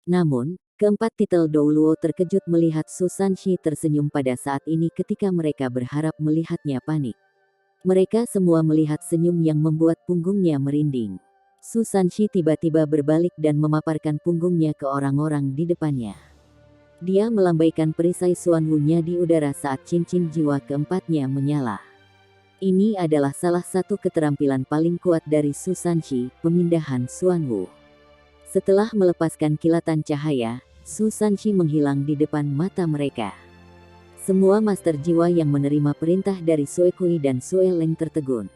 Namun, keempat titel Douluo terkejut melihat Su Sanshi tersenyum pada saat ini ketika mereka berharap melihatnya panik. Mereka semua melihat senyum yang membuat punggungnya merinding. Su Sanshi tiba-tiba berbalik dan memaparkan punggungnya ke orang-orang di depannya. Dia melambaikan perisai Xuanwu-nya di udara saat cincin jiwa keempatnya menyala. Ini adalah salah satu keterampilan paling kuat dari Su Sanshi, pemindahan Xuanwu. Setelah melepaskan kilatan cahaya, Su Sanshi menghilang di depan mata mereka. Semua master jiwa yang menerima perintah dari Sue Kui dan Sue Leng tertegun.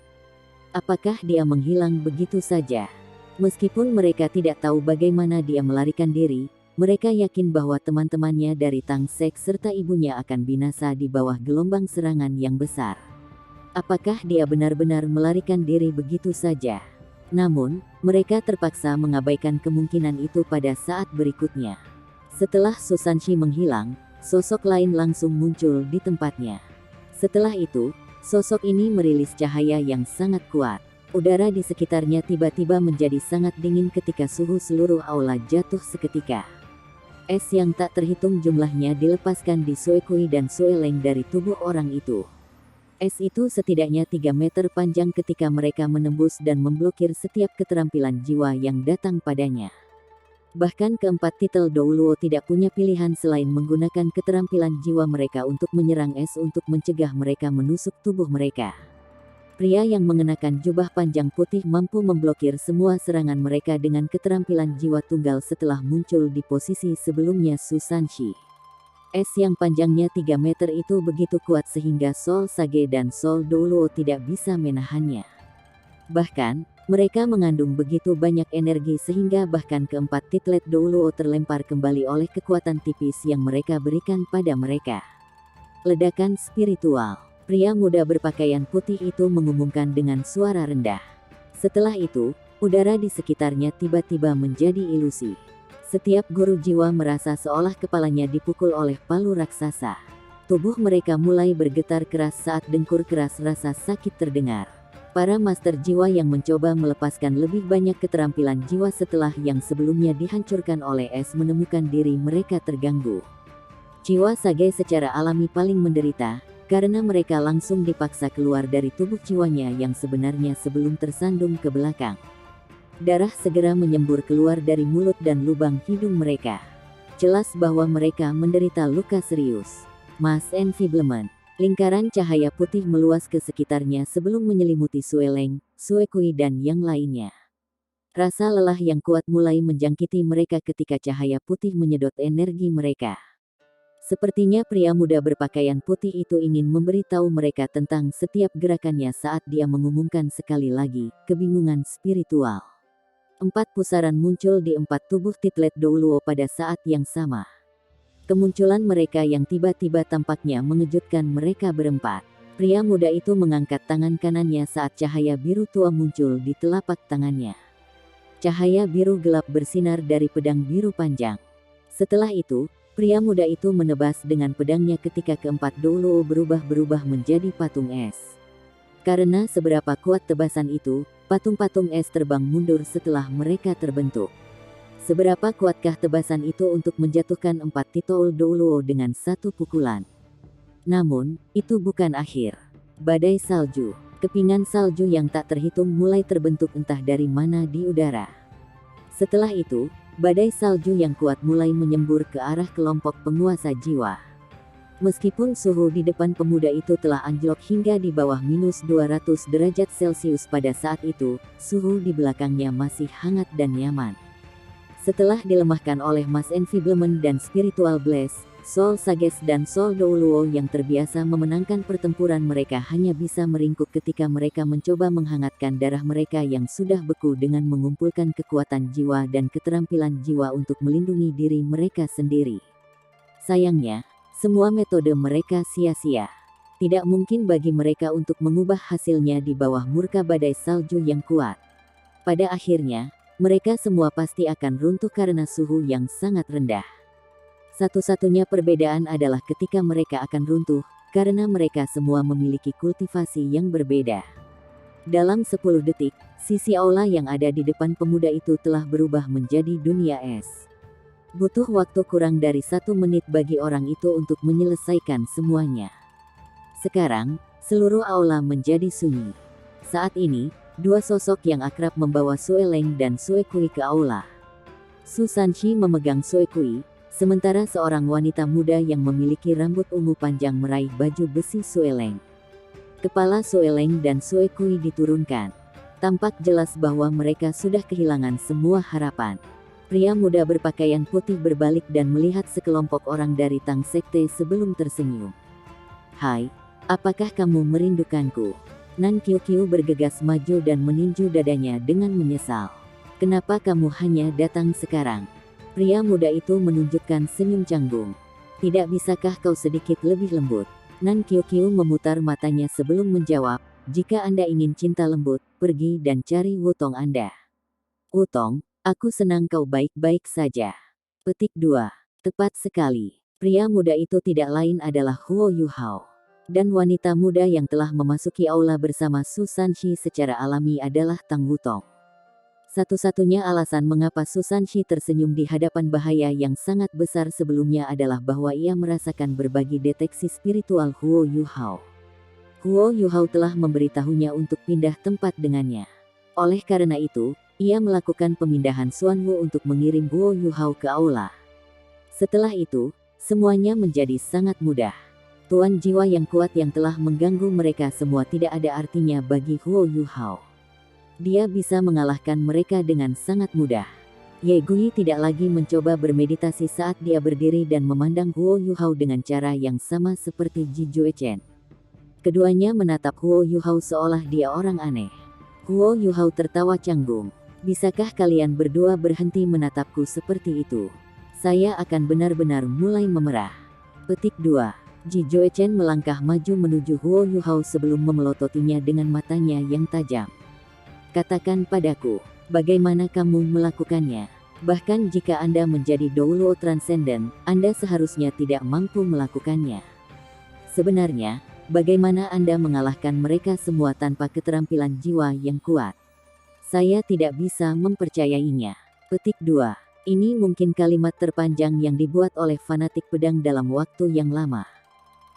Apakah dia menghilang begitu saja? Meskipun mereka tidak tahu bagaimana dia melarikan diri, mereka yakin bahwa teman-temannya dari Tang Sek serta ibunya akan binasa di bawah gelombang serangan yang besar. Apakah dia benar-benar melarikan diri begitu saja? Namun, mereka terpaksa mengabaikan kemungkinan itu pada saat berikutnya. Setelah Su Sanshi menghilang, sosok lain langsung muncul di tempatnya. Setelah itu, sosok ini merilis cahaya yang sangat kuat. Udara di sekitarnya tiba-tiba menjadi sangat dingin ketika suhu seluruh aula jatuh seketika. Es yang tak terhitung jumlahnya dilepaskan di Sue Kui dan Sue Leng dari tubuh orang itu. Es itu setidaknya 3 meter panjang ketika mereka menembus dan memblokir setiap keterampilan jiwa yang datang padanya. Bahkan keempat titel Douluo tidak punya pilihan selain menggunakan keterampilan jiwa mereka untuk menyerang es untuk mencegah mereka menusuk tubuh mereka. Pria yang mengenakan jubah panjang putih mampu memblokir semua serangan mereka dengan keterampilan jiwa tunggal setelah muncul di posisi sebelumnya Su Sanshi. Es yang panjangnya 3 meter itu begitu kuat sehingga Soul Sage dan Soul Douluo tidak bisa menahannya. Bahkan, mereka mengandung begitu banyak energi sehingga bahkan keempat titlet Douluo terlempar kembali oleh kekuatan tipis yang mereka berikan pada mereka. Ledakan spiritual. Pria muda berpakaian putih itu mengumumkan dengan suara rendah. Setelah itu, udara di sekitarnya tiba-tiba menjadi ilusi. Setiap guru jiwa merasa seolah kepalanya dipukul oleh palu raksasa. Tubuh mereka mulai bergetar keras saat dengkur keras rasa sakit terdengar. Para master jiwa yang mencoba melepaskan lebih banyak keterampilan jiwa setelah yang sebelumnya dihancurkan oleh es menemukan diri mereka terganggu. Jiwa Sage secara alami paling menderita, karena mereka langsung dipaksa keluar dari tubuh jiwanya yang sebenarnya sebelum tersandung ke belakang. Darah segera menyembur keluar dari mulut dan lubang hidung mereka. Jelas bahwa mereka menderita luka serius. Mass Enfeeblement. Lingkaran cahaya putih meluas ke sekitarnya sebelum menyelimuti Sue Leng, Sue Kui dan yang lainnya. Rasa lelah yang kuat mulai menjangkiti mereka ketika cahaya putih menyedot energi mereka. Sepertinya pria muda berpakaian putih itu ingin memberitahu mereka tentang setiap gerakannya saat dia mengumumkan sekali lagi, kebingungan spiritual. 4 pusaran muncul di 4 tubuh titlet Douluo pada saat yang sama. Kemunculan mereka yang tiba-tiba tampaknya mengejutkan mereka berempat. Pria muda itu mengangkat tangan kanannya saat cahaya biru tua muncul di telapak tangannya. Cahaya biru gelap bersinar dari pedang biru panjang. Setelah itu, pria muda itu menebas dengan pedangnya ketika keempat Douluo berubah menjadi patung es. Karena seberapa kuat tebasan itu, patung-patung es terbang mundur setelah mereka terbentuk. Seberapa kuatkah tebasan itu untuk menjatuhkan 4 titel Douluo dengan satu pukulan? Namun, itu bukan akhir. Badai salju. Kepingan salju yang tak terhitung mulai terbentuk entah dari mana di udara. Setelah itu, badai salju yang kuat mulai menyembur ke arah kelompok penguasa jiwa. Meskipun suhu di depan pemuda itu telah anjlok hingga di bawah -200 derajat Celcius pada saat itu, suhu di belakangnya masih hangat dan nyaman. Setelah dilemahkan oleh Mass Enfeeblement dan Spiritual Blaze, Soul Sages dan Soul Douluo yang terbiasa memenangkan pertempuran mereka hanya bisa meringkuk ketika mereka mencoba menghangatkan darah mereka yang sudah beku dengan mengumpulkan kekuatan jiwa dan keterampilan jiwa untuk melindungi diri mereka sendiri. Sayangnya, semua metode mereka sia-sia. Tidak mungkin bagi mereka untuk mengubah hasilnya di bawah murka badai salju yang kuat. Pada akhirnya, mereka semua pasti akan runtuh karena suhu yang sangat rendah. Satu-satunya perbedaan adalah ketika mereka akan runtuh, karena mereka semua memiliki kultivasi yang berbeda. Dalam 10 detik, sisi aula yang ada di depan pemuda itu telah berubah menjadi dunia es. Butuh waktu kurang dari 1 menit bagi orang itu untuk menyelesaikan semuanya. Sekarang, seluruh aula menjadi sunyi. Saat ini, dua sosok yang akrab membawa Sue Leng dan Sue Kui ke aula. Su Sanshi memegang Sue Kui, sementara seorang wanita muda yang memiliki rambut ungu panjang meraih baju besi Sue Leng. Kepala Sue Leng dan Sue Kui diturunkan. Tampak jelas bahwa mereka sudah kehilangan semua harapan. Pria muda berpakaian putih berbalik dan melihat sekelompok orang dari Tang Sekte sebelum tersenyum. "Hai, apakah kamu merindukanku?" Nan Qiu bergegas maju dan meninju dadanya dengan menyesal. "Kenapa kamu hanya datang sekarang?" Pria muda itu menunjukkan senyum canggung. "Tidak bisakah kau sedikit lebih lembut?" Nan Qiu memutar matanya sebelum menjawab, "Jika Anda ingin cinta lembut, pergi dan cari Wutong Anda." "Wutong? Aku senang kau baik-baik saja." Petik 2. Tepat sekali. Pria muda itu tidak lain adalah Huo Yuhao. Dan wanita muda yang telah memasuki aula bersama Su Sanshi secara alami adalah Tang Wutong. Satu-satunya alasan mengapa Su Sanshi tersenyum di hadapan bahaya yang sangat besar sebelumnya adalah bahwa ia merasakan berbagi deteksi spiritual Huo Yuhao. Huo Yuhao telah memberitahunya untuk pindah tempat dengannya. Oleh karena itu, ia melakukan pemindahan Xuanwu untuk mengirim Huo Yuhao ke aula. Setelah itu, semuanya menjadi sangat mudah. Tuan jiwa yang kuat yang telah mengganggu mereka semua tidak ada artinya bagi Huo Yuhao. Dia bisa mengalahkan mereka dengan sangat mudah. Ye Gui tidak lagi mencoba bermeditasi saat dia berdiri dan memandang Huo Yuhao dengan cara yang sama seperti Ji Juechen. Keduanya menatap Huo Yuhao seolah dia orang aneh. Huo Yuhao tertawa canggung. "Bisakah kalian berdua berhenti menatapku seperti itu? Saya akan benar-benar mulai memerah." Petik 2. Ji Juechen melangkah maju menuju Huo Yuhao sebelum memelototinya dengan matanya yang tajam. "Katakan padaku, bagaimana kamu melakukannya? Bahkan jika Anda menjadi Douluo Transcendent, Anda seharusnya tidak mampu melakukannya. Sebenarnya, bagaimana Anda mengalahkan mereka semua tanpa keterampilan jiwa yang kuat? Saya tidak bisa mempercayainya." Petik 2. Ini mungkin kalimat terpanjang yang dibuat oleh fanatik pedang dalam waktu yang lama.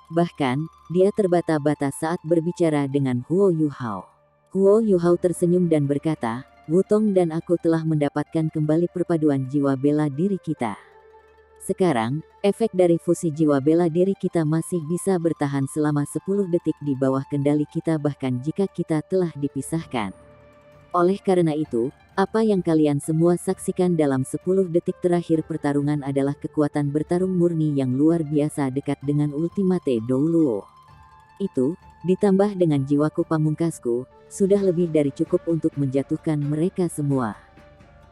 Bahkan, dia terbata-bata saat berbicara dengan Huo Yuhao. Huo Yuhao tersenyum dan berkata, "Wutong dan aku telah mendapatkan kembali perpaduan jiwa bela diri kita. Sekarang, efek dari fusi jiwa bela diri kita masih bisa bertahan selama 10 detik di bawah kendali kita bahkan jika kita telah dipisahkan. Oleh karena itu, apa yang kalian semua saksikan dalam 10 detik terakhir pertarungan adalah kekuatan bertarung murni yang luar biasa dekat dengan Ultimate Douluo. Itu, ditambah dengan jiwaku pamungkasku, sudah lebih dari cukup untuk menjatuhkan mereka semua."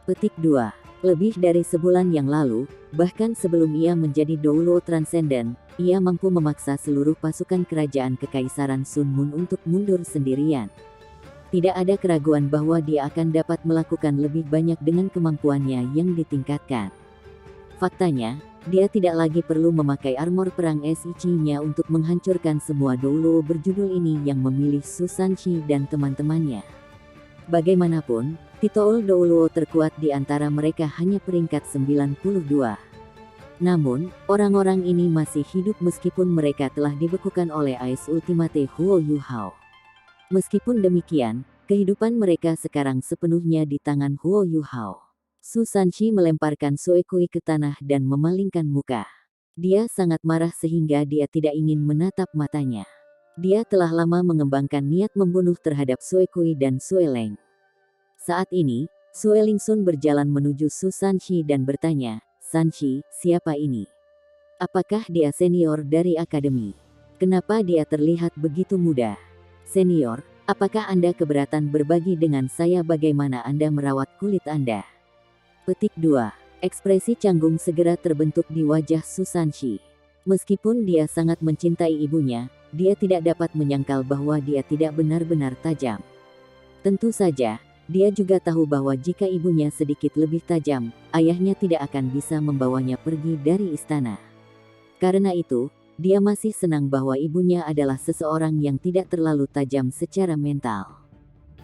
Petik 2. Lebih dari sebulan yang lalu, bahkan sebelum ia menjadi Douluo Transcendent, ia mampu memaksa seluruh pasukan kerajaan Kekaisaran Sun Moon untuk mundur sendirian. Tidak ada keraguan bahwa dia akan dapat melakukan lebih banyak dengan kemampuannya yang ditingkatkan. Faktanya, dia tidak lagi perlu memakai armor perang SIC-nya untuk menghancurkan semua Douluo berjudul ini yang memilih Su Sanshi dan teman-temannya. Bagaimanapun, titel Douluo terkuat di antara mereka hanya peringkat 92. Namun, orang-orang ini masih hidup meskipun mereka telah dibekukan oleh Ais Ultimate Huo Yuhao. Meskipun demikian, kehidupan mereka sekarang sepenuhnya di tangan Huo Yuhao. Su Sanshi melemparkan Sue Kui ke tanah dan memalingkan muka. Dia sangat marah sehingga dia tidak ingin menatap matanya. Dia telah lama mengembangkan niat membunuh terhadap Sue Kui dan Sue Leng. Saat ini, Sue Lingsun berjalan menuju Su Sanshi dan bertanya, "Sanshi, siapa ini? Apakah dia senior dari akademi? Kenapa dia terlihat begitu muda? Senior, apakah Anda keberatan berbagi dengan saya bagaimana Anda merawat kulit Anda?" Petik 2. Ekspresi canggung segera terbentuk di wajah Su Sanshi. Meskipun dia sangat mencintai ibunya, dia tidak dapat menyangkal bahwa dia tidak benar-benar tajam. Tentu saja, dia juga tahu bahwa jika ibunya sedikit lebih tajam, ayahnya tidak akan bisa membawanya pergi dari istana. Karena itu, dia masih senang bahwa ibunya adalah seseorang yang tidak terlalu tajam secara mental.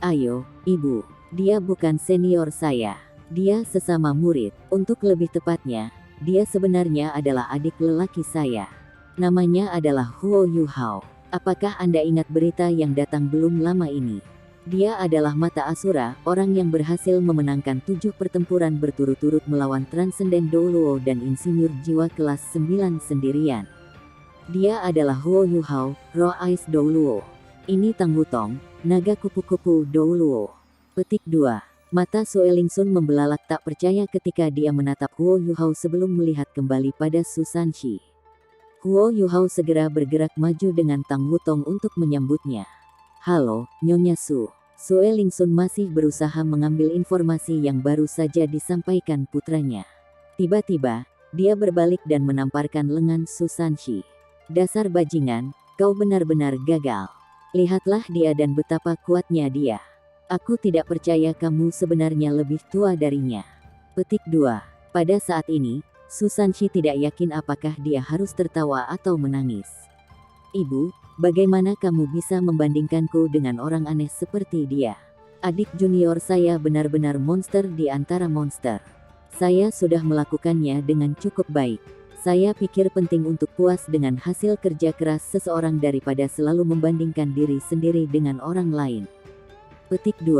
"Ayo, ibu, dia bukan senior saya. Dia sesama murid. Untuk lebih tepatnya, dia sebenarnya adalah adik lelaki saya. Namanya adalah Huo Yuhao. Apakah Anda ingat berita yang datang belum lama ini? Dia adalah mata Asura, orang yang berhasil memenangkan 7 pertempuran berturut-turut melawan Transcendent Douluo dan Insinyur Jiwa kelas 9 sendirian. Dia adalah Huo Yuhao, Roh Ice Douluo. Ini Tang Wutong, naga kupu-kupu Douluo. Petik 2. Mata Sue Lingsun membelalak tak percaya ketika dia menatap Huo Yuhao sebelum melihat kembali pada Su Sanshi. Huo Yuhao segera bergerak maju dengan Tang Wutong untuk menyambutnya. Halo, Nyonya Su. Sue Lingsun masih berusaha mengambil informasi yang baru saja disampaikan putranya. Tiba-tiba, dia berbalik dan menamparkan lengan Su Sanshi. Dasar bajingan, kau benar-benar gagal. Lihatlah dia dan betapa kuatnya dia. Aku tidak percaya kamu sebenarnya lebih tua darinya. Petik 2. Pada saat ini, Su Sanshi tidak yakin apakah dia harus tertawa atau menangis. Ibu, bagaimana kamu bisa membandingkanku dengan orang aneh seperti dia? Adik junior saya benar-benar monster di antara monster. Saya sudah melakukannya dengan cukup baik. Saya pikir penting untuk puas dengan hasil kerja keras seseorang daripada selalu membandingkan diri sendiri dengan orang lain. Petik 2.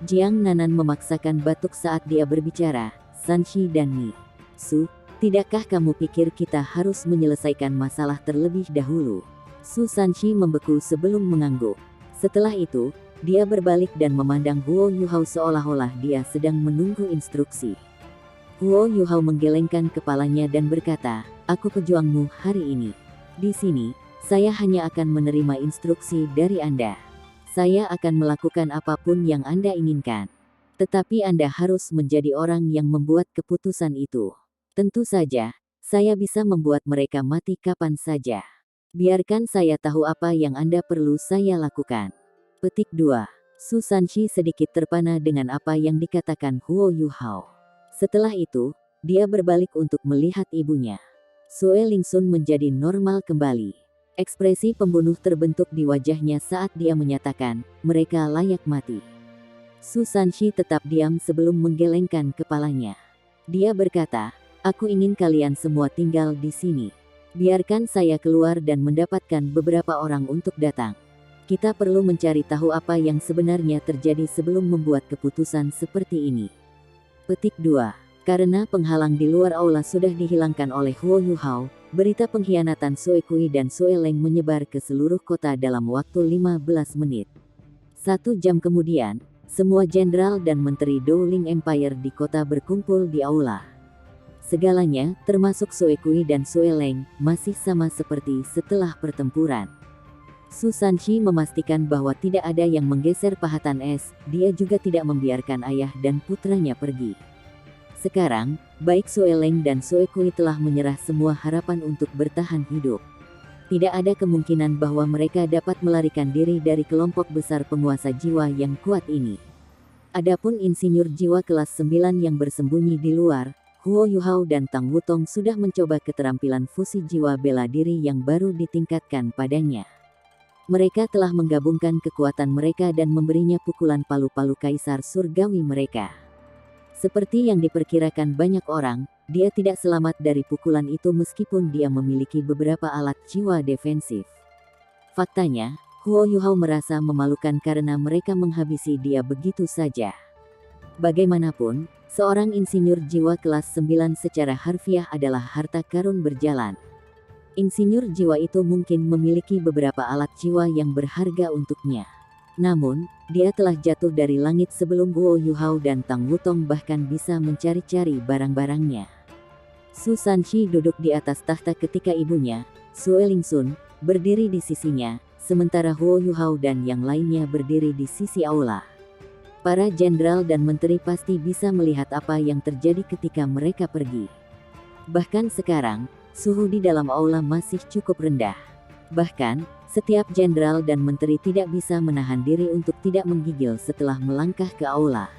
Jiang Nanan memaksakan batuk saat dia berbicara, Sanshi dan Mi. Su, tidakkah kamu pikir kita harus menyelesaikan masalah terlebih dahulu? Su Sanshi membeku sebelum mengangguk. Setelah itu, dia berbalik dan memandang Huo Yuhao seolah-olah dia sedang menunggu instruksi. Huo Yuhao menggelengkan kepalanya dan berkata, "Aku pejuangmu hari ini. Di sini, saya hanya akan menerima instruksi dari Anda. Saya akan melakukan apapun yang Anda inginkan. Tetapi Anda harus menjadi orang yang membuat keputusan itu. Tentu saja, saya bisa membuat mereka mati kapan saja. Biarkan saya tahu apa yang Anda perlu saya lakukan." Petik 2. Su Sanshi sedikit terpana dengan apa yang dikatakan Huo Yuhao. Setelah itu, dia berbalik untuk melihat ibunya. Sue Lingsun menjadi normal kembali. Ekspresi pembunuh terbentuk di wajahnya saat dia menyatakan, mereka layak mati. Su Sanshi tetap diam sebelum menggelengkan kepalanya. Dia berkata, "Aku ingin kalian semua tinggal di sini. Biarkan saya keluar dan mendapatkan beberapa orang untuk datang. Kita perlu mencari tahu apa yang sebenarnya terjadi sebelum membuat keputusan seperti ini." Petik 2. Karena penghalang di luar aula sudah dihilangkan oleh Huo Yuhao, berita pengkhianatan Sue Kui dan Sue Leng menyebar ke seluruh kota dalam waktu 15 menit. 1 jam kemudian, semua jenderal dan menteri Dowling Empire di kota berkumpul di aula. Segalanya, termasuk Sue Kui dan Sue Leng, masih sama seperti setelah pertempuran. Su Sanshi memastikan bahwa tidak ada yang menggeser pahatan es, dia juga tidak membiarkan ayah dan putranya pergi. Sekarang, baik Sue Leng dan Sue Kui telah menyerah semua harapan untuk bertahan hidup. Tidak ada kemungkinan bahwa mereka dapat melarikan diri dari kelompok besar penguasa jiwa yang kuat ini. Adapun insinyur jiwa kelas 9 yang bersembunyi di luar, Huo Yuhao dan Tang Wutong sudah mencoba keterampilan fusi jiwa bela diri yang baru ditingkatkan padanya. Mereka telah menggabungkan kekuatan mereka dan memberinya pukulan palu-palu kaisar surgawi mereka. Seperti yang diperkirakan banyak orang, dia tidak selamat dari pukulan itu meskipun dia memiliki beberapa alat jiwa defensif. Faktanya, Huo Yuhao merasa memalukan karena mereka menghabisi dia begitu saja. Bagaimanapun, seorang insinyur jiwa kelas 9 secara harfiah adalah harta karun berjalan. Insinyur jiwa itu mungkin memiliki beberapa alat jiwa yang berharga untuknya. Namun, dia telah jatuh dari langit sebelum Huo Yuhao dan Tang Wutong bahkan bisa mencari-cari barang-barangnya. Su Sanshi duduk di atas tahta ketika ibunya, Sue Lingsun, berdiri di sisinya, sementara Huo Yuhao dan yang lainnya berdiri di sisi aula. Para jenderal dan menteri pasti bisa melihat apa yang terjadi ketika mereka pergi. Bahkan sekarang, suhu di dalam aula masih cukup rendah. Bahkan, setiap jenderal dan menteri tidak bisa menahan diri untuk tidak menggigil setelah melangkah ke aula.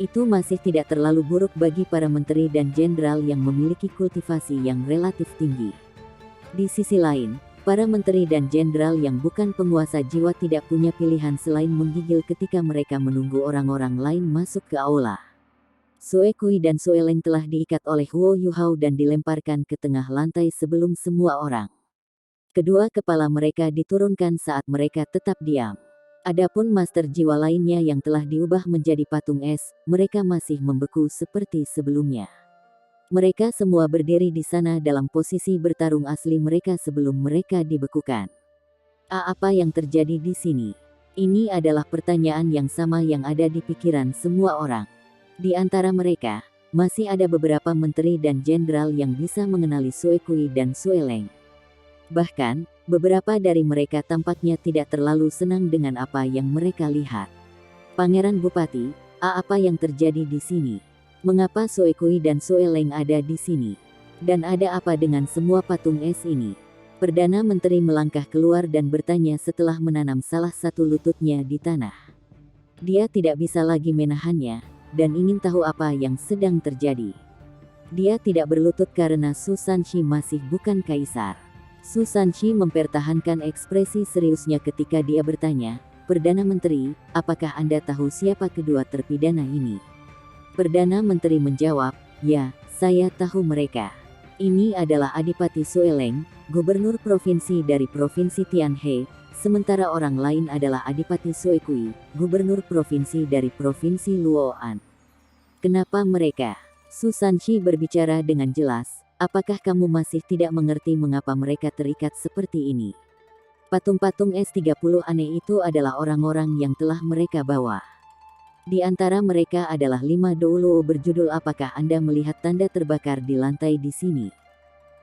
Itu masih tidak terlalu buruk bagi para menteri dan jenderal yang memiliki kultivasi yang relatif tinggi. Di sisi lain, para menteri dan jenderal yang bukan penguasa jiwa tidak punya pilihan selain menggigil ketika mereka menunggu orang-orang lain masuk ke aula. Sue Kui dan Sue Leng telah diikat oleh Huo Yuhao dan dilemparkan ke tengah lantai sebelum semua orang. Kedua kepala mereka diturunkan saat mereka tetap diam. Adapun master jiwa lainnya yang telah diubah menjadi patung es, mereka masih membeku seperti sebelumnya. Mereka semua berdiri di sana dalam posisi bertarung asli mereka sebelum mereka dibekukan. Apa yang terjadi di sini? Ini adalah pertanyaan yang sama yang ada di pikiran semua orang. Di antara mereka, masih ada beberapa menteri dan jenderal yang bisa mengenali Sue Kui dan Sue Leng. Bahkan, beberapa dari mereka tampaknya tidak terlalu senang dengan apa yang mereka lihat. Pangeran Bupati, apa yang terjadi di sini? Mengapa Sue Kui dan Sue Leng ada di sini? Dan ada apa dengan semua patung es ini? Perdana Menteri melangkah keluar dan bertanya setelah menanam salah satu lututnya di tanah. Dia tidak bisa lagi menahannya, dan ingin tahu apa yang sedang terjadi. Dia tidak berlutut karena Su Sanshi masih bukan kaisar. Su Sanshi mempertahankan ekspresi seriusnya ketika dia bertanya, "Perdana Menteri, apakah Anda tahu siapa kedua terpidana ini?" Perdana Menteri menjawab, "Ya, saya tahu mereka. Ini adalah Adipati Sue Leng, Gubernur Provinsi dari Provinsi Tianhe, sementara orang lain adalah Adipati Sue Kui, Gubernur Provinsi dari Provinsi Luo'an." Kenapa mereka? Su Sanshi berbicara dengan jelas, apakah kamu masih tidak mengerti mengapa mereka terikat seperti ini? Patung-patung S30 aneh itu adalah orang-orang yang telah mereka bawa. Di antara mereka adalah 5 Douluo berjudul apakah Anda melihat tanda terbakar di lantai di sini?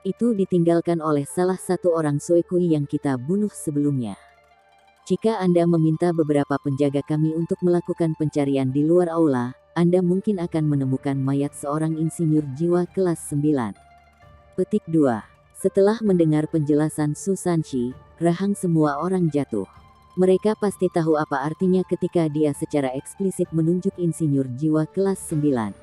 Itu ditinggalkan oleh salah satu orang Sue Kui yang kita bunuh sebelumnya. Jika Anda meminta beberapa penjaga kami untuk melakukan pencarian di luar aula, Anda mungkin akan menemukan mayat seorang insinyur jiwa kelas 9. Petik 2. Setelah mendengar penjelasan Su Sanshi, rahang semua orang jatuh. Mereka pasti tahu apa artinya ketika dia secara eksplisit menunjuk insinyur jiwa kelas 9.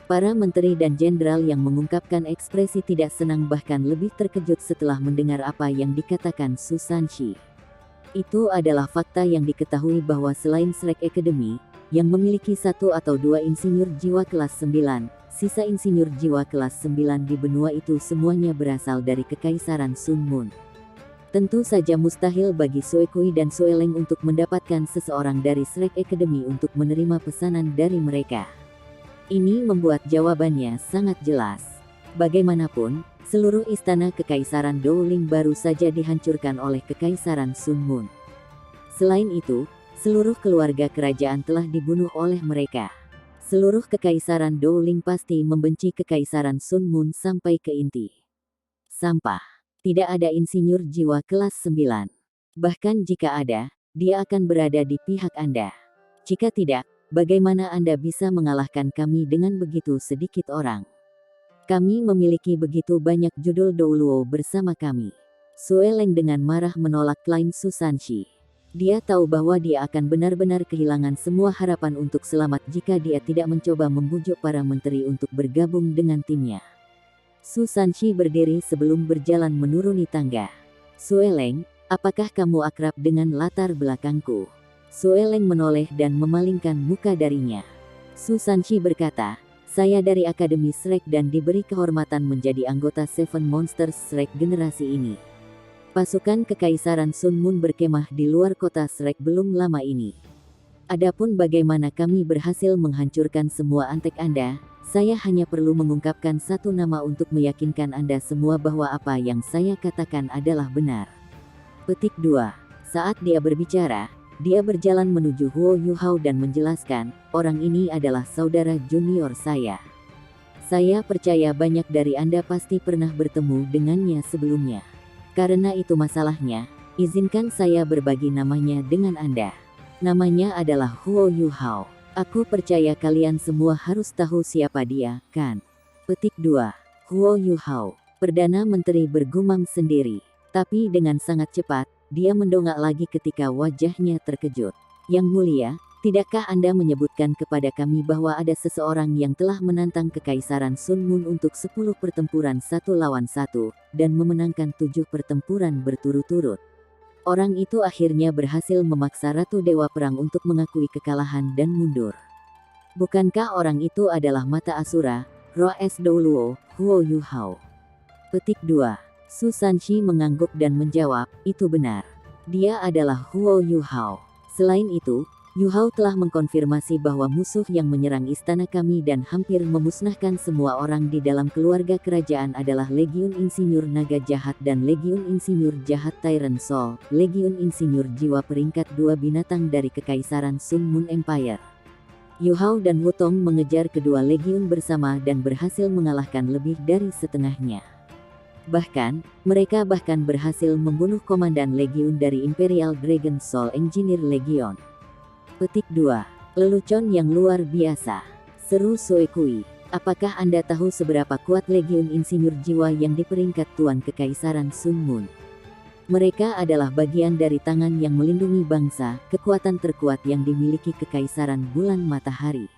Para menteri dan jenderal yang mengungkapkan ekspresi tidak senang bahkan lebih terkejut setelah mendengar apa yang dikatakan Su Sanshi. Itu adalah fakta yang diketahui bahwa selain Shrek Academy, yang memiliki 1 atau 2 insinyur jiwa kelas 9, sisa insinyur jiwa kelas 9 di benua itu semuanya berasal dari Kekaisaran Sun Moon. Tentu saja mustahil bagi Sue Kui dan Sue Leng untuk mendapatkan seseorang dari Shrek Academy untuk menerima pesanan dari mereka. Ini membuat jawabannya sangat jelas. Bagaimanapun, seluruh istana Kekaisaran Dowling baru saja dihancurkan oleh Kekaisaran Sun Moon. Selain itu, seluruh keluarga kerajaan telah dibunuh oleh mereka. Seluruh Kekaisaran Dowling pasti membenci Kekaisaran Sun Moon sampai ke inti. Sampah. Tidak ada insinyur jiwa kelas 9. Bahkan jika ada, dia akan berada di pihak Anda. Jika tidak, bagaimana Anda bisa mengalahkan kami dengan begitu sedikit orang? Kami memiliki begitu banyak judul Douluo bersama kami. Sue Leng dengan marah menolak klaim Su Sanshi. Dia tahu bahwa dia akan benar-benar kehilangan semua harapan untuk selamat jika dia tidak mencoba membujuk para menteri untuk bergabung dengan timnya. Su Sanshi berdiri sebelum berjalan menuruni tangga. Sue Leng, apakah kamu akrab dengan latar belakangku? Sue Leng menoleh dan memalingkan muka darinya. Su Sanshi berkata, saya dari Akademi Shrek dan diberi kehormatan menjadi anggota Seven Monsters Shrek generasi ini. Pasukan Kekaisaran Sun Moon berkemah di luar kota Shrek belum lama ini. Adapun bagaimana kami berhasil menghancurkan semua antek Anda, saya hanya perlu mengungkapkan satu nama untuk meyakinkan Anda semua bahwa apa yang saya katakan adalah benar. Petik 2. Saat dia berbicara, dia berjalan menuju Huo Yuhao dan menjelaskan, orang ini adalah saudara junior saya. Saya percaya banyak dari Anda pasti pernah bertemu dengannya sebelumnya. Karena itu masalahnya, izinkan saya berbagi namanya dengan Anda. Namanya adalah Huo Yuhao. Aku percaya kalian semua harus tahu siapa dia, kan? Petik 2. Huo Yuhao. Perdana Menteri bergumam sendiri. Tapi dengan sangat cepat, dia mendongak lagi ketika wajahnya terkejut. Yang mulia, tidakkah Anda menyebutkan kepada kami bahwa ada seseorang yang telah menantang Kekaisaran Sun Moon untuk 10 pertempuran 1 lawan 1, dan memenangkan 7 pertempuran berturut-turut? Orang itu akhirnya berhasil memaksa Ratu Dewa Perang untuk mengakui kekalahan dan mundur. Bukankah orang itu adalah mata Asura, Roh Es Douluo, Huo Yuhao? Petik 2. Su Sanshi mengangguk dan menjawab, itu benar. Dia adalah Huo Yuhao. Selain itu, Yuhao telah mengkonfirmasi bahwa musuh yang menyerang istana kami dan hampir memusnahkan semua orang di dalam keluarga kerajaan adalah Legiun Insinyur Naga Jahat dan Legiun Insinyur Jahat Tyrant Soul, Legiun Insinyur Jiwa peringkat 2 binatang dari Kekaisaran Sun Moon Empire. Yuhao dan Wutong mengejar kedua legiun bersama dan berhasil mengalahkan lebih dari setengahnya. Bahkan, mereka berhasil membunuh komandan legiun dari Imperial Dragon Soul Engineer Legion. Petik 2. Lelucon yang luar biasa. Seru Soekui. Apakah Anda tahu seberapa kuat Legiun Insinyur Jiwa yang diperingkat Tuan Kekaisaran Sun Moon? Mereka adalah bagian dari tangan yang melindungi bangsa, kekuatan terkuat yang dimiliki Kekaisaran Bulan Matahari.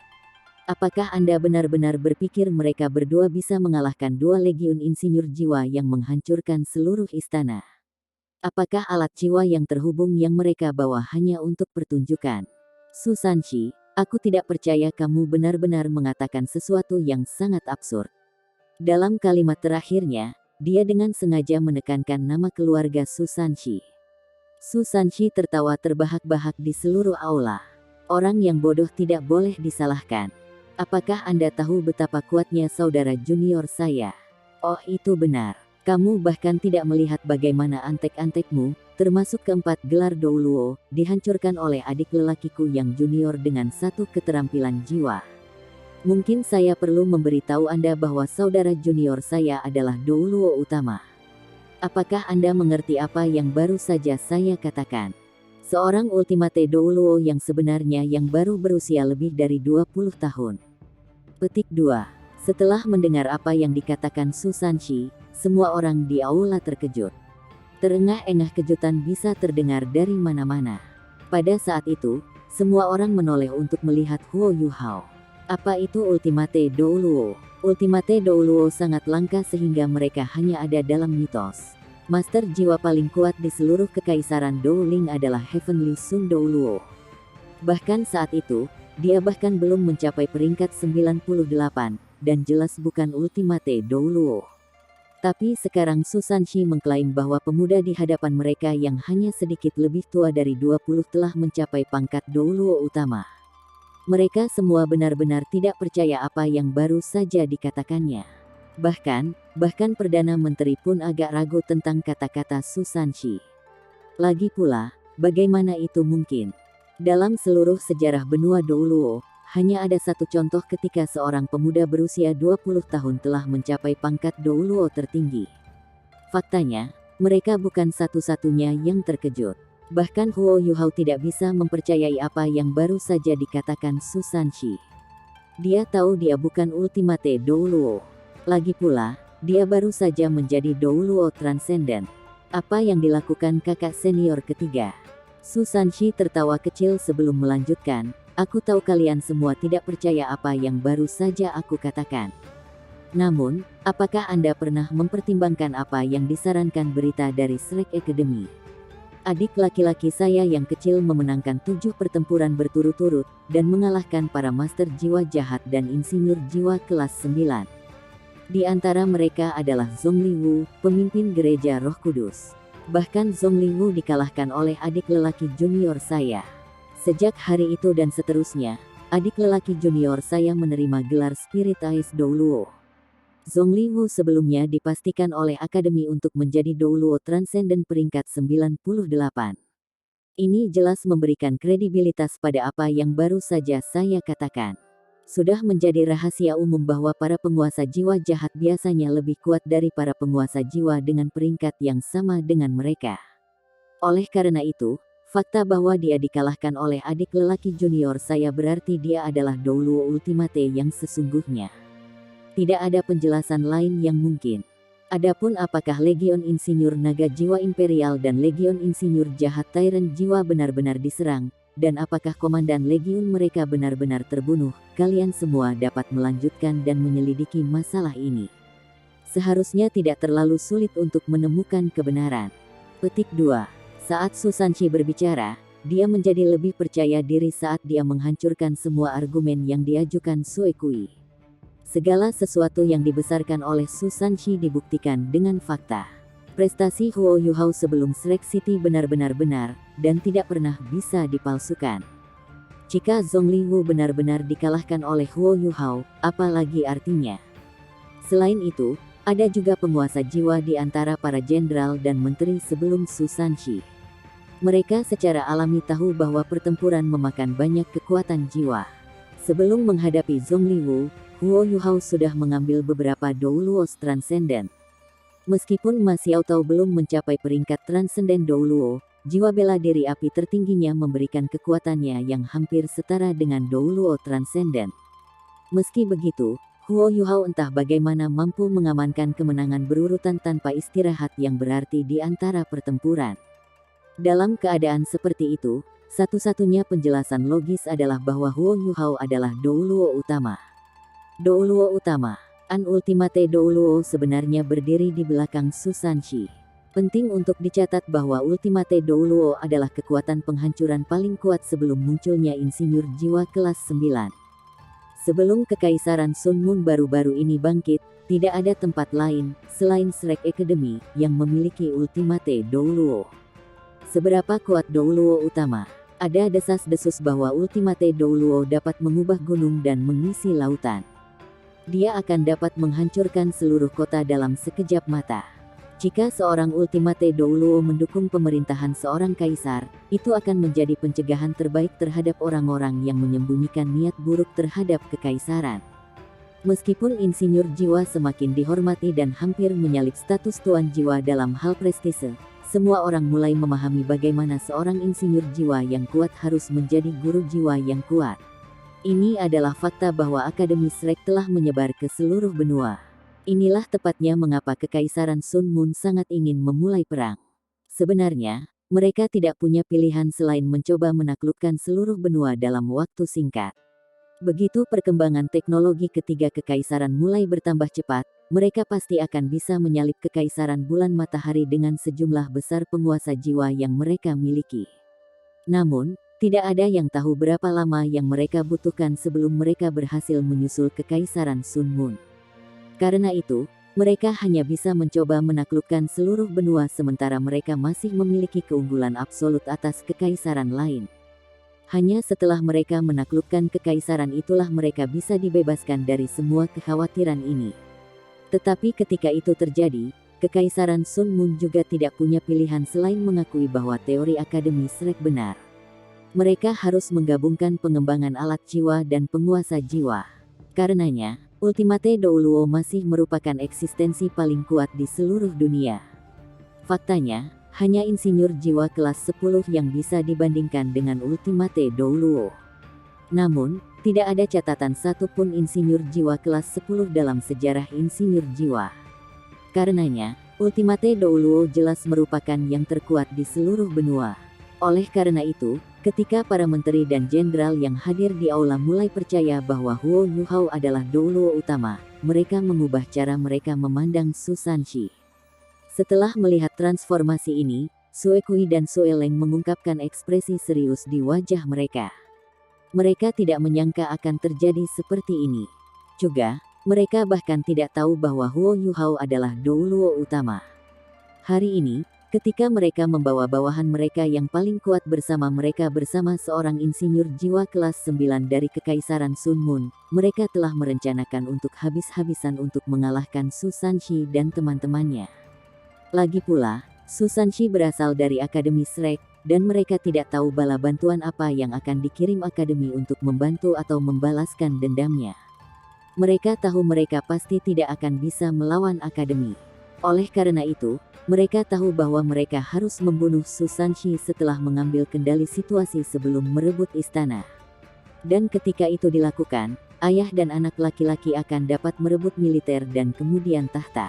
Apakah Anda benar-benar berpikir mereka berdua bisa mengalahkan dua Legiun Insinyur Jiwa yang menghancurkan seluruh istana? Apakah alat jiwa yang terhubung yang mereka bawa hanya untuk pertunjukan? Su Sanshi, aku tidak percaya kamu benar-benar mengatakan sesuatu yang sangat absurd. Dalam kalimat terakhirnya, dia dengan sengaja menekankan nama keluarga Su Sanshi. Su Sanshi tertawa terbahak-bahak di seluruh aula. Orang yang bodoh tidak boleh disalahkan. Apakah Anda tahu betapa kuatnya saudara junior saya? Oh, itu benar. Kamu bahkan tidak melihat bagaimana antek-antekmu, termasuk keempat gelar Douluo, dihancurkan oleh adik lelakiku yang junior dengan satu keterampilan jiwa. Mungkin saya perlu memberitahu Anda bahwa saudara junior saya adalah Douluo utama. Apakah Anda mengerti apa yang baru saja saya katakan? Seorang Ultimate Douluo yang sebenarnya yang baru berusia lebih dari 20 tahun. Petik 2. Setelah mendengar apa yang dikatakan Su Sanshi, semua orang di aula terkejut. Terengah-engah kejutan bisa terdengar dari mana-mana. Pada saat itu, semua orang menoleh untuk melihat Huo Yuhao. Apa itu Ultimate Douluo? Ultimate Douluo sangat langka sehingga mereka hanya ada dalam mitos. Master jiwa paling kuat di seluruh Kekaisaran Douling adalah Heavenly Sun Douluo. Bahkan saat itu, dia bahkan belum mencapai peringkat 98, dan jelas bukan Ultimate Douluo. Tapi sekarang Su Sanshi mengklaim bahwa pemuda di hadapan mereka yang hanya sedikit lebih tua dari 20 telah mencapai pangkat Douluo utama. Mereka semua benar-benar tidak percaya apa yang baru saja dikatakannya. Bahkan Perdana Menteri pun agak ragu tentang kata-kata Su Sanshi. Lagi pula, bagaimana itu mungkin? Dalam seluruh sejarah benua Douluo, hanya ada satu contoh ketika seorang pemuda berusia 20 tahun telah mencapai pangkat Douluo tertinggi. Faktanya, mereka bukan satu-satunya yang terkejut. Bahkan Huo Yuhao tidak bisa mempercayai apa yang baru saja dikatakan Su Sanshi. Dia tahu dia bukan Ultimate Douluo. Lagi pula, dia baru saja menjadi Douluo Transcendent. Apa yang dilakukan kakak senior ketiga? Su Sanshi tertawa kecil sebelum melanjutkan. Aku tahu kalian semua tidak percaya apa yang baru saja aku katakan. Namun, apakah Anda pernah mempertimbangkan apa yang disarankan berita dari Shrek Academy? Adik laki-laki saya yang kecil memenangkan 7 pertempuran berturut-turut, dan mengalahkan para master jiwa jahat dan insinyur jiwa kelas 9. Di antara mereka adalah Zhongli Wu, pemimpin gereja Roh Kudus. Bahkan Zhongli Wu dikalahkan oleh adik lelaki junior saya. Sejak hari itu dan seterusnya, adik lelaki junior saya menerima gelar Spirit Ice Douluo. Zhongli Wu sebelumnya dipastikan oleh Akademi untuk menjadi Douluo Transcendent peringkat 98. Ini jelas memberikan kredibilitas pada apa yang baru saja saya katakan. Sudah menjadi rahasia umum bahwa para penguasa jiwa jahat biasanya lebih kuat dari para penguasa jiwa dengan peringkat yang sama dengan mereka. Oleh karena itu, fakta bahwa dia dikalahkan oleh adik lelaki junior saya berarti dia adalah Douluo Ultimate yang sesungguhnya. Tidak ada penjelasan lain yang mungkin. Adapun apakah Legion Insinyur Naga Jiwa Imperial dan Legion Insinyur Jahat Tyrant Jiwa benar-benar diserang, dan apakah komandan Legiun mereka benar-benar terbunuh, kalian semua dapat melanjutkan dan menyelidiki masalah ini. Seharusnya tidak terlalu sulit untuk menemukan kebenaran. Petik 2. Saat Su Sanshi berbicara, dia menjadi lebih percaya diri saat dia menghancurkan semua argumen yang diajukan Sue Kui. Segala sesuatu yang dibesarkan oleh Su Sanshi dibuktikan dengan fakta. Prestasi Huo Yuhao sebelum Shrek City benar-benar benar, dan tidak pernah bisa dipalsukan. Jika Zhongli Wu benar-benar dikalahkan oleh Huo Yuhao, apalagi artinya? Selain itu, ada juga penguasa jiwa di antara para jenderal dan menteri sebelum Su Sanshi. Mereka secara alami tahu bahwa pertempuran memakan banyak kekuatan jiwa. Sebelum menghadapi Zhongli Wu, Huo Yuhao sudah mengambil beberapa Douluos transenden. Meskipun Ma Xiaotao belum mencapai peringkat transenden Douluo, jiwa bela diri api tertingginya memberikan kekuatannya yang hampir setara dengan Douluo transenden. Meski begitu, Huo Yuhao entah bagaimana mampu mengamankan kemenangan berurutan tanpa istirahat yang berarti di antara pertempuran. Dalam keadaan seperti itu, satu-satunya penjelasan logis adalah bahwa Huo Yuhao adalah Douluo utama. Douluo utama, An Ultimate Douluo sebenarnya berdiri di belakang Su Sanshi. Penting untuk dicatat bahwa Ultimate Douluo adalah kekuatan penghancuran paling kuat sebelum munculnya insinyur jiwa kelas 9. Sebelum kekaisaran Sun Moon baru-baru ini bangkit, tidak ada tempat lain, selain Shrek Academy, yang memiliki Ultimate Douluo. Seberapa kuat Douluo utama? Ada desas-desus bahwa Ultimate Douluo dapat mengubah gunung dan mengisi lautan. Dia akan dapat menghancurkan seluruh kota dalam sekejap mata. Jika seorang Ultimate Douluo mendukung pemerintahan seorang kaisar, itu akan menjadi pencegahan terbaik terhadap orang-orang yang menyembunyikan niat buruk terhadap kekaisaran. Meskipun insinyur jiwa semakin dihormati dan hampir menyalip status tuan jiwa dalam hal prestise, semua orang mulai memahami bagaimana seorang insinyur jiwa yang kuat harus menjadi guru jiwa yang kuat. Ini adalah fakta bahwa Akademi Shrek telah menyebar ke seluruh benua. Inilah tepatnya mengapa Kekaisaran Sun Moon sangat ingin memulai perang. Sebenarnya, mereka tidak punya pilihan selain mencoba menaklukkan seluruh benua dalam waktu singkat. Begitu perkembangan teknologi ketiga kekaisaran mulai bertambah cepat, mereka pasti akan bisa menyalip Kekaisaran Bulan Matahari dengan sejumlah besar penguasa jiwa yang mereka miliki. Namun, tidak ada yang tahu berapa lama yang mereka butuhkan sebelum mereka berhasil menyusul Kekaisaran Sun Moon. Karena itu, mereka hanya bisa mencoba menaklukkan seluruh benua sementara mereka masih memiliki keunggulan absolut atas kekaisaran lain. Hanya setelah mereka menaklukkan kekaisaran itulah mereka bisa dibebaskan dari semua kekhawatiran ini. Tetapi ketika itu terjadi, Kekaisaran Sun Moon juga tidak punya pilihan selain mengakui bahwa teori Akademi Shrek benar. Mereka harus menggabungkan pengembangan alat jiwa dan penguasa jiwa. Karenanya, Ultimate Douluo masih merupakan eksistensi paling kuat di seluruh dunia. Faktanya, hanya insinyur jiwa kelas 10 yang bisa dibandingkan dengan Ultimate Douluo. Namun, tidak ada catatan satupun insinyur jiwa kelas 10 dalam sejarah insinyur jiwa. Karenanya, Ultimate Douluo jelas merupakan yang terkuat di seluruh benua. Oleh karena itu, ketika para menteri dan jenderal yang hadir di aula mulai percaya bahwa Huo Yuhao adalah Douluo utama, mereka mengubah cara mereka memandang Su Sanshi. Setelah melihat transformasi ini, Sue Kui dan Sue Leng mengungkapkan ekspresi serius di wajah mereka. Mereka tidak menyangka akan terjadi seperti ini. Juga, mereka bahkan tidak tahu bahwa Huo Yuhao adalah Douluo utama. Hari ini, ketika mereka membawa bawahan mereka yang paling kuat bersama mereka bersama seorang insinyur jiwa kelas 9 dari Kekaisaran Sun Moon, mereka telah merencanakan untuk habis-habisan untuk mengalahkan Su Sanshi dan teman-temannya. Lagi pula, Su Sanshi berasal dari Akademi Shrek, dan mereka tidak tahu bala bantuan apa yang akan dikirim Akademi untuk membantu atau membalaskan dendamnya. Mereka tahu mereka pasti tidak akan bisa melawan Akademi. Oleh karena itu, mereka tahu bahwa mereka harus membunuh Su Sanshi setelah mengambil kendali situasi sebelum merebut istana. Dan ketika itu dilakukan, ayah dan anak laki-laki akan dapat merebut militer dan kemudian tahta.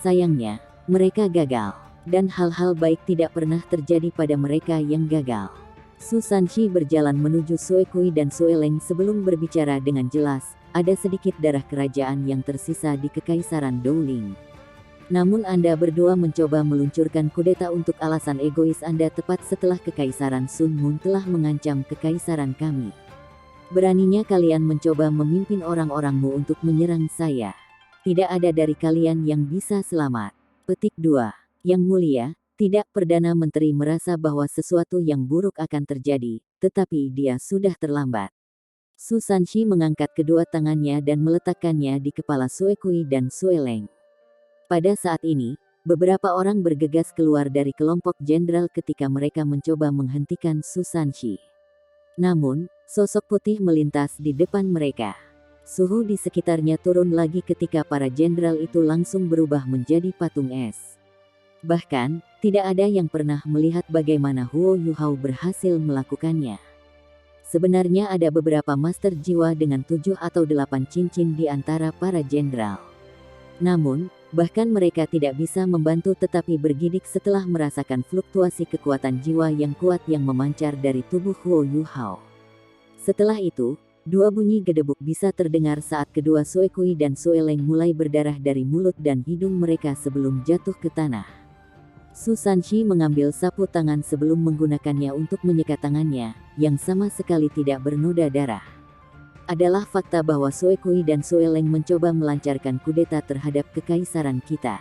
Sayangnya, mereka gagal, dan hal-hal baik tidak pernah terjadi pada mereka yang gagal. Su Sanshi berjalan menuju Sue Kui dan Sue Leng sebelum berbicara dengan jelas, ada sedikit darah kerajaan yang tersisa di Kekaisaran Douling. Namun Anda berdua mencoba meluncurkan kudeta untuk alasan egois Anda tepat setelah Kekaisaran Sun Moon telah mengancam kekaisaran kami. Beraninya kalian mencoba memimpin orang-orangmu untuk menyerang saya. Tidak ada dari kalian yang bisa selamat. Petik 2. Yang mulia, tidak. Perdana Menteri merasa bahwa sesuatu yang buruk akan terjadi, tetapi dia sudah terlambat. Su Sanshi mengangkat kedua tangannya dan meletakkannya di kepala Sue Kui dan Sue Leng. Pada saat ini, beberapa orang bergegas keluar dari kelompok jenderal ketika mereka mencoba menghentikan Su Sanshi. Namun, sosok putih melintas di depan mereka. Suhu di sekitarnya turun lagi ketika para jenderal itu langsung berubah menjadi patung es. Bahkan, tidak ada yang pernah melihat bagaimana Huo Yuhao berhasil melakukannya. Sebenarnya ada beberapa master jiwa dengan 7 atau 8 cincin di antara para jenderal. Namun, bahkan mereka tidak bisa membantu tetapi bergidik setelah merasakan fluktuasi kekuatan jiwa yang kuat yang memancar dari tubuh Huo Yuhao. Setelah itu, dua bunyi gedebuk bisa terdengar saat kedua Sue Kui dan Sue Leng mulai berdarah dari mulut dan hidung mereka sebelum jatuh ke tanah. Su Sanshi mengambil sapu tangan sebelum menggunakannya untuk menyekat tangannya, yang sama sekali tidak bernoda darah. Adalah fakta bahwa Sue Kui dan Sue Leng mencoba melancarkan kudeta terhadap kekaisaran kita.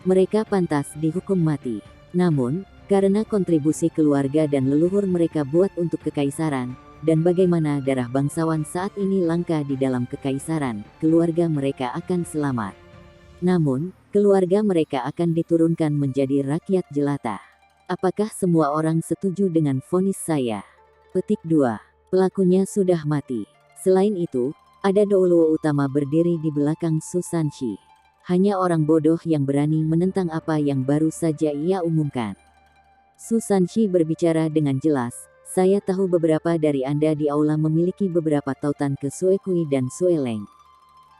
Mereka pantas dihukum mati. Namun, karena kontribusi keluarga dan leluhur mereka buat untuk kekaisaran, dan bagaimana darah bangsawan saat ini langka di dalam kekaisaran, keluarga mereka akan selamat. Namun, keluarga mereka akan diturunkan menjadi rakyat jelata. Apakah semua orang setuju dengan vonis saya? Petik 2. Pelakunya sudah mati. Selain itu, ada Douluo utama berdiri di belakang Su Sanshi. Hanya orang bodoh yang berani menentang apa yang baru saja ia umumkan. Su Sanshi berbicara dengan jelas, saya tahu beberapa dari Anda di aula memiliki beberapa tautan ke Sue Kui dan Sue Leng.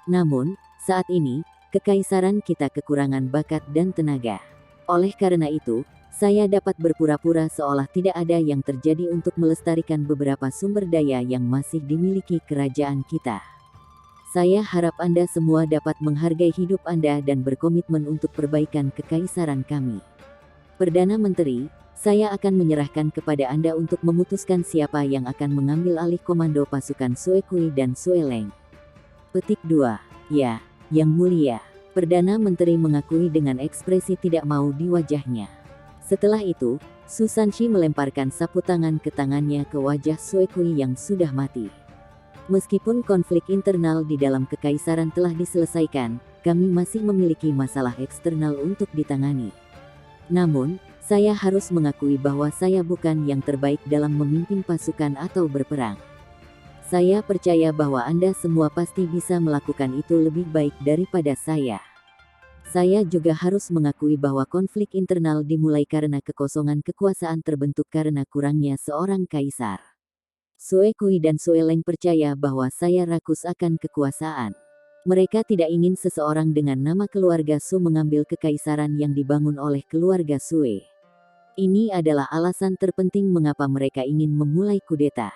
Namun, saat ini, kekaisaran kita kekurangan bakat dan tenaga. Oleh karena itu, saya dapat berpura-pura seolah tidak ada yang terjadi untuk melestarikan beberapa sumber daya yang masih dimiliki kerajaan kita. Saya harap Anda semua dapat menghargai hidup Anda dan berkomitmen untuk perbaikan kekaisaran kami. Perdana Menteri, saya akan menyerahkan kepada Anda untuk memutuskan siapa yang akan mengambil alih komando pasukan Sue Kui dan Sue Leng. Petik 2. Ya, Yang Mulia. Perdana Menteri mengakui dengan ekspresi tidak mau di wajahnya. Setelah itu, Su Sanshi melemparkan sapu tangan ke tangannya ke wajah Sue Kui yang sudah mati. Meskipun konflik internal di dalam kekaisaran telah diselesaikan, kami masih memiliki masalah eksternal untuk ditangani. Namun, saya harus mengakui bahwa saya bukan yang terbaik dalam memimpin pasukan atau berperang. Saya percaya bahwa Anda semua pasti bisa melakukan itu lebih baik daripada saya. Saya juga harus mengakui bahwa konflik internal dimulai karena kekosongan kekuasaan terbentuk karena kurangnya seorang kaisar. Sue Kui dan Sue Leng percaya bahwa saya rakus akan kekuasaan. Mereka tidak ingin seseorang dengan nama keluarga Su mengambil kekaisaran yang dibangun oleh keluarga Sue. Ini adalah alasan terpenting mengapa mereka ingin memulai kudeta.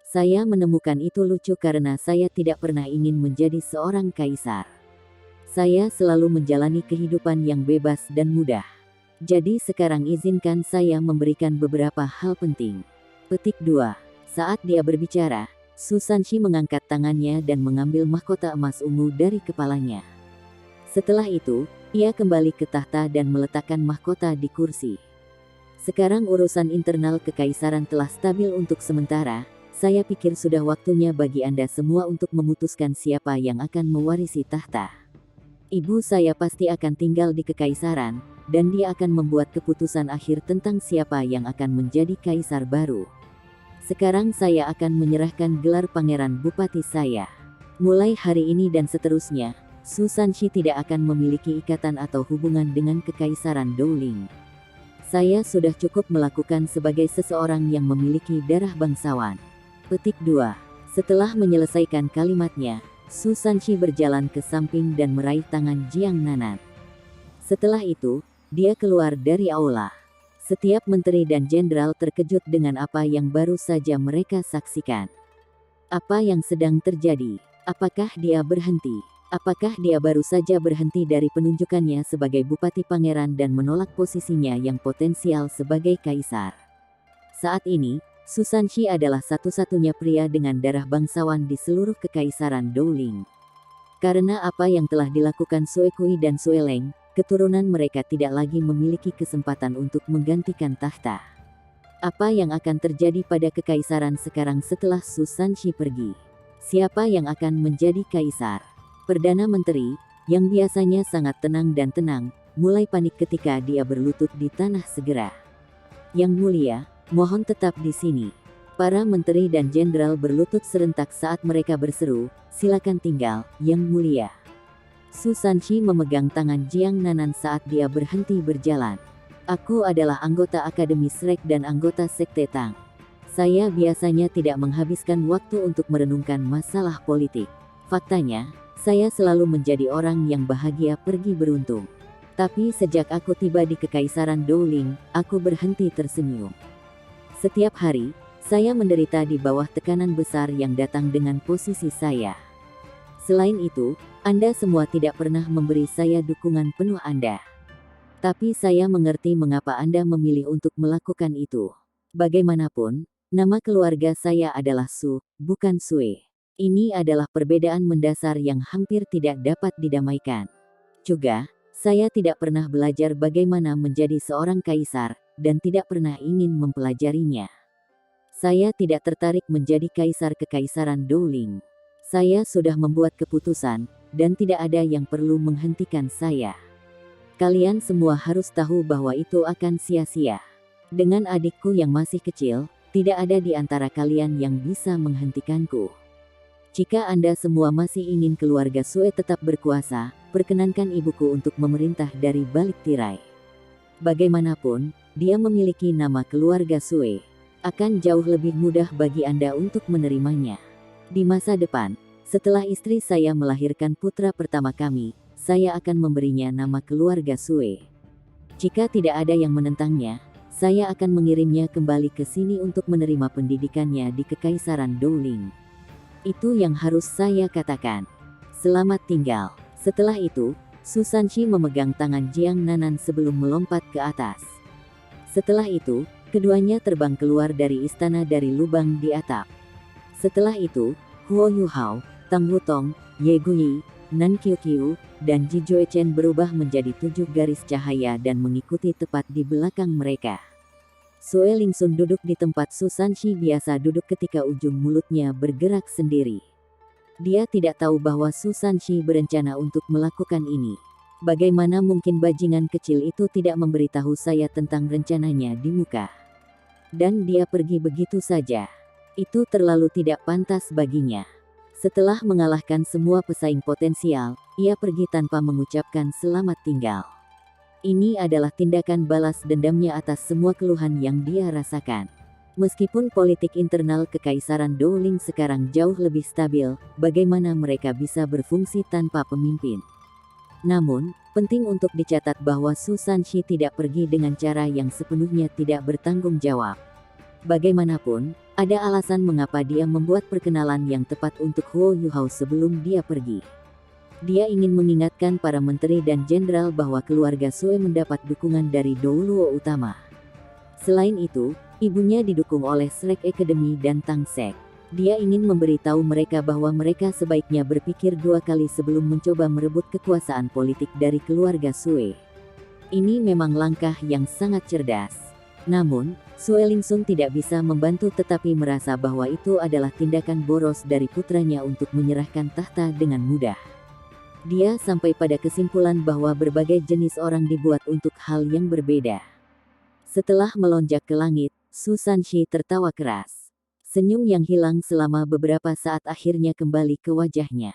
Saya menemukan itu lucu karena saya tidak pernah ingin menjadi seorang kaisar. Saya selalu menjalani kehidupan yang bebas dan mudah. Jadi sekarang izinkan saya memberikan beberapa hal penting. Petik 2. Saat dia berbicara, Su Sanshi mengangkat tangannya dan mengambil mahkota emas ungu dari kepalanya. Setelah itu, ia kembali ke tahta dan meletakkan mahkota di kursi. Sekarang urusan internal kekaisaran telah stabil untuk sementara. Saya pikir sudah waktunya bagi Anda semua untuk memutuskan siapa yang akan mewarisi tahta. Ibu saya pasti akan tinggal di kekaisaran, dan dia akan membuat keputusan akhir tentang siapa yang akan menjadi kaisar baru. Sekarang saya akan menyerahkan gelar pangeran bupati saya. Mulai hari ini dan seterusnya, Su Sanshi tidak akan memiliki ikatan atau hubungan dengan kekaisaran Dowling. Saya sudah cukup melakukan sebagai seseorang yang memiliki darah bangsawan. Petik 2. Setelah menyelesaikan kalimatnya, Su Sanshi berjalan ke samping dan meraih tangan Jiang Nanan. Setelah itu, dia keluar dari aula. Setiap menteri dan jenderal terkejut dengan apa yang baru saja mereka saksikan. Apa yang sedang terjadi? Apakah dia berhenti? Apakah dia baru saja berhenti dari penunjukannya sebagai Bupati Pangeran dan menolak posisinya yang potensial sebagai kaisar? Saat ini, Susanshi adalah satu-satunya pria dengan darah bangsawan di seluruh kekaisaran Dowling. Karena apa yang telah dilakukan Sue Kui dan Sue Leng, keturunan mereka tidak lagi memiliki kesempatan untuk menggantikan tahta. Apa yang akan terjadi pada kekaisaran sekarang setelah Susanshi pergi? Siapa yang akan menjadi kaisar? Perdana Menteri, yang biasanya sangat tenang dan tenang, mulai panik ketika dia berlutut di tanah segera. Yang mulia, mohon tetap di sini. Para menteri dan jenderal berlutut serentak saat mereka berseru, silakan tinggal, Yang Mulia. Susanshi memegang tangan Jiang Nanan saat dia berhenti berjalan. Aku adalah anggota Akademi Shrek dan anggota Sekte Tang. Saya biasanya tidak menghabiskan waktu untuk merenungkan masalah politik. Faktanya, saya selalu menjadi orang yang bahagia pergi beruntung. Tapi sejak aku tiba di Kekaisaran Dowling, aku berhenti tersenyum. Setiap hari, saya menderita di bawah tekanan besar yang datang dengan posisi saya. Selain itu, Anda semua tidak pernah memberi saya dukungan penuh Anda. Tapi saya mengerti mengapa Anda memilih untuk melakukan itu. Bagaimanapun, nama keluarga saya adalah Su, bukan Sue. Ini adalah perbedaan mendasar yang hampir tidak dapat didamaikan. Juga, saya tidak pernah belajar bagaimana menjadi seorang kaisar, dan tidak pernah ingin mempelajarinya. Saya tidak tertarik menjadi kaisar Kekaisaran Dowling. Saya sudah membuat keputusan, dan tidak ada yang perlu menghentikan saya. Kalian semua harus tahu bahwa itu akan sia-sia. Dengan adikku yang masih kecil, tidak ada di antara kalian yang bisa menghentikanku. Jika Anda semua masih ingin keluarga Sue tetap berkuasa, perkenankan ibuku untuk memerintah dari balik tirai. Bagaimanapun, dia memiliki nama keluarga Sue. Akan jauh lebih mudah bagi Anda untuk menerimanya. Di masa depan, setelah istri saya melahirkan putra pertama kami, saya akan memberinya nama keluarga Sue. Jika tidak ada yang menentangnya, saya akan mengirimnya kembali ke sini untuk menerima pendidikannya di Kekaisaran Dowling. Itu yang harus saya katakan. Selamat tinggal. Setelah itu, Susanshi memegang tangan Jiang Nanan sebelum melompat ke atas. Setelah itu, keduanya terbang keluar dari istana dari lubang di atap. Setelah itu, Huo Yuhao, Tang Wutong, Ye Guyi, Nan Qiuqiu, dan Ji Juechen berubah menjadi 7 garis cahaya dan mengikuti tepat di belakang mereka. Sue Lingsun duduk di tempat Susanshi biasa duduk ketika ujung mulutnya bergerak sendiri. Dia tidak tahu bahwa Susanshi berencana untuk melakukan ini. Bagaimana mungkin bajingan kecil itu tidak memberitahu saya tentang rencananya di muka? Dan dia pergi begitu saja. Itu terlalu tidak pantas baginya. Setelah mengalahkan semua pesaing potensial, ia pergi tanpa mengucapkan selamat tinggal. Ini adalah tindakan balas dendamnya atas semua keluhan yang dia rasakan. Meskipun politik internal Kekaisaran Dowling sekarang jauh lebih stabil, bagaimana mereka bisa berfungsi tanpa pemimpin? Namun, penting untuk dicatat bahwa Susanshi tidak pergi dengan cara yang sepenuhnya tidak bertanggung jawab. Bagaimanapun, ada alasan mengapa dia membuat perkenalan yang tepat untuk Huo Yuhao sebelum dia pergi. Dia ingin mengingatkan para menteri dan jenderal bahwa keluarga Sue mendapat dukungan dari Douluo utama. Selain itu, ibunya didukung oleh Shrek Academy dan Tang Sek. Dia ingin memberitahu mereka bahwa mereka sebaiknya berpikir 2 kali sebelum mencoba merebut kekuasaan politik dari keluarga Sue. Ini memang langkah yang sangat cerdas. Namun, Sue Lingsun tidak bisa membantu tetapi merasa bahwa itu adalah tindakan boros dari putranya untuk menyerahkan tahta dengan mudah. Dia sampai pada kesimpulan bahwa berbagai jenis orang dibuat untuk hal yang berbeda. Setelah melonjak ke langit, Susanshi tertawa keras. Senyum yang hilang selama beberapa saat akhirnya kembali ke wajahnya.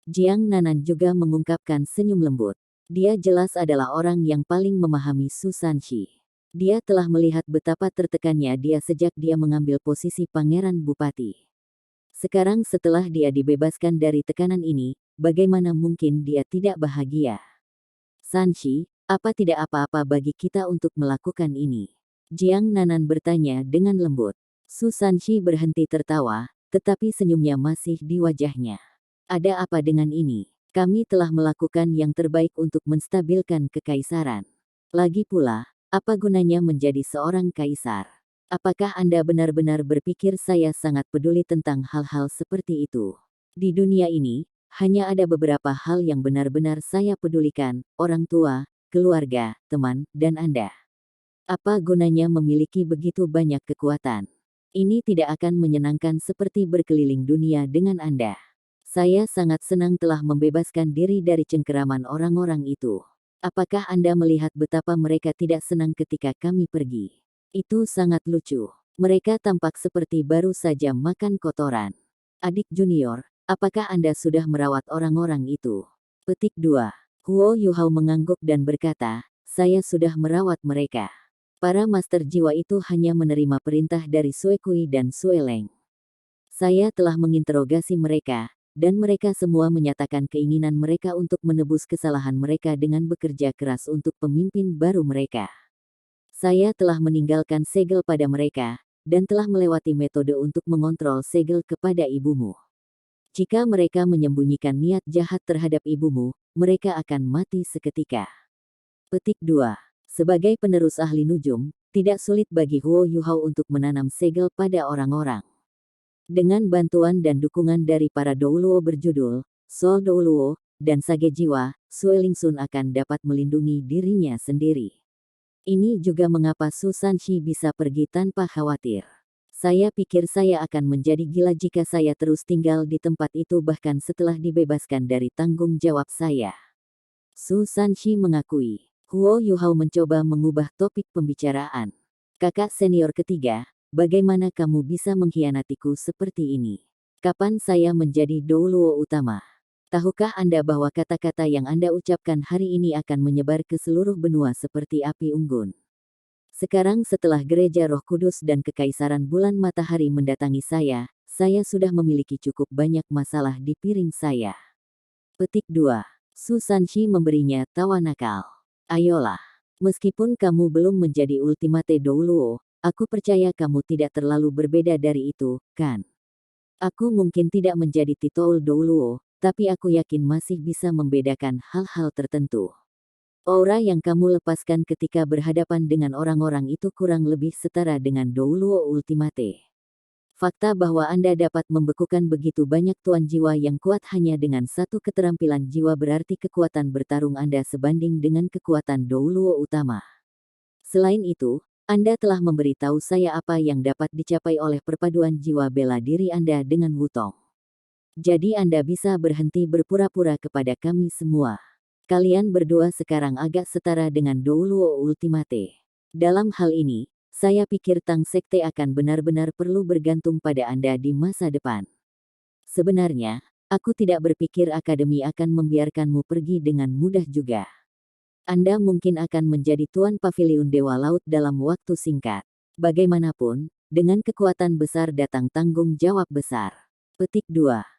Jiang Nanan juga mengungkapkan senyum lembut. Dia jelas adalah orang yang paling memahami Susanshi. Dia telah melihat betapa tertekannya dia sejak dia mengambil posisi Pangeran Bupati. Sekarang setelah dia dibebaskan dari tekanan ini, bagaimana mungkin dia tidak bahagia? Sanshi, apa tidak apa-apa bagi kita untuk melakukan ini? Jiang Nanan bertanya dengan lembut. Susanshi berhenti tertawa, tetapi senyumnya masih di wajahnya. Ada apa dengan ini? Kami telah melakukan yang terbaik untuk menstabilkan kekaisaran. Lagi pula, apa gunanya menjadi seorang kaisar? Apakah Anda benar-benar berpikir saya sangat peduli tentang hal-hal seperti itu? Di dunia ini, hanya ada beberapa hal yang benar-benar saya pedulikan: orang tua, keluarga, teman, dan Anda. Apa gunanya memiliki begitu banyak kekuatan? Ini tidak akan menyenangkan seperti berkeliling dunia dengan Anda. Saya sangat senang telah membebaskan diri dari cengkeraman orang-orang itu. Apakah Anda melihat betapa mereka tidak senang ketika kami pergi? Itu sangat lucu. Mereka tampak seperti baru saja makan kotoran. Adik junior, apakah Anda sudah merawat orang-orang itu? Petik 2. Huo Yuhao mengangguk dan berkata, saya sudah merawat mereka. Para master jiwa itu hanya menerima perintah dari Sue Kui dan Sue Leng. Saya telah menginterogasi mereka, dan mereka semua menyatakan keinginan mereka untuk menebus kesalahan mereka dengan bekerja keras untuk pemimpin baru mereka. Saya telah meninggalkan segel pada mereka, dan telah melewati metode untuk mengontrol segel kepada ibumu. Jika mereka menyembunyikan niat jahat terhadap ibumu, mereka akan mati seketika. Petik 2. Sebagai penerus ahli nujum, tidak sulit bagi Huo Yuhao untuk menanam segel pada orang-orang. Dengan bantuan dan dukungan dari para Douluo berjudul, Soul Douluo, dan Sage Jiwa, Sue Lingsun akan dapat melindungi dirinya sendiri. Ini juga mengapa Su Sanshi bisa pergi tanpa khawatir. Saya pikir saya akan menjadi gila jika saya terus tinggal di tempat itu bahkan setelah dibebaskan dari tanggung jawab saya. Su Sanshi mengakui. Huo Yuhao mencoba mengubah topik pembicaraan. Kakak senior ketiga, bagaimana kamu bisa mengkhianatiku seperti ini? Kapan saya menjadi Douluo utama? Tahukah Anda bahwa kata-kata yang Anda ucapkan hari ini akan menyebar ke seluruh benua seperti api unggun? Sekarang setelah Gereja Roh Kudus dan Kekaisaran Bulan Matahari mendatangi saya sudah memiliki cukup banyak masalah di piring saya. Petik 2. Su Sanshi memberinya tawa nakal. Ayolah. Meskipun kamu belum menjadi Ultimate Douluo, aku percaya kamu tidak terlalu berbeda dari itu, kan? Aku mungkin tidak menjadi Titoul Douluo, tapi aku yakin masih bisa membedakan hal-hal tertentu. Aura yang kamu lepaskan ketika berhadapan dengan orang-orang itu kurang lebih setara dengan Douluo Ultimate. Fakta bahwa Anda dapat membekukan begitu banyak tuan jiwa yang kuat hanya dengan satu keterampilan jiwa berarti kekuatan bertarung Anda sebanding dengan kekuatan Douluo utama. Selain itu, Anda telah memberitahu saya apa yang dapat dicapai oleh perpaduan jiwa bela diri Anda dengan Wutong. Jadi Anda bisa berhenti berpura-pura kepada kami semua. Kalian berdua sekarang agak setara dengan Douluo Ultimate. Dalam hal ini, saya pikir Tang Sekte akan benar-benar perlu bergantung pada Anda di masa depan. Sebenarnya, aku tidak berpikir Akademi akan membiarkanmu pergi dengan mudah juga. Anda mungkin akan menjadi Tuan Paviliun Dewa Laut dalam waktu singkat. Bagaimanapun, dengan kekuatan besar datang tanggung jawab besar. Petik 2.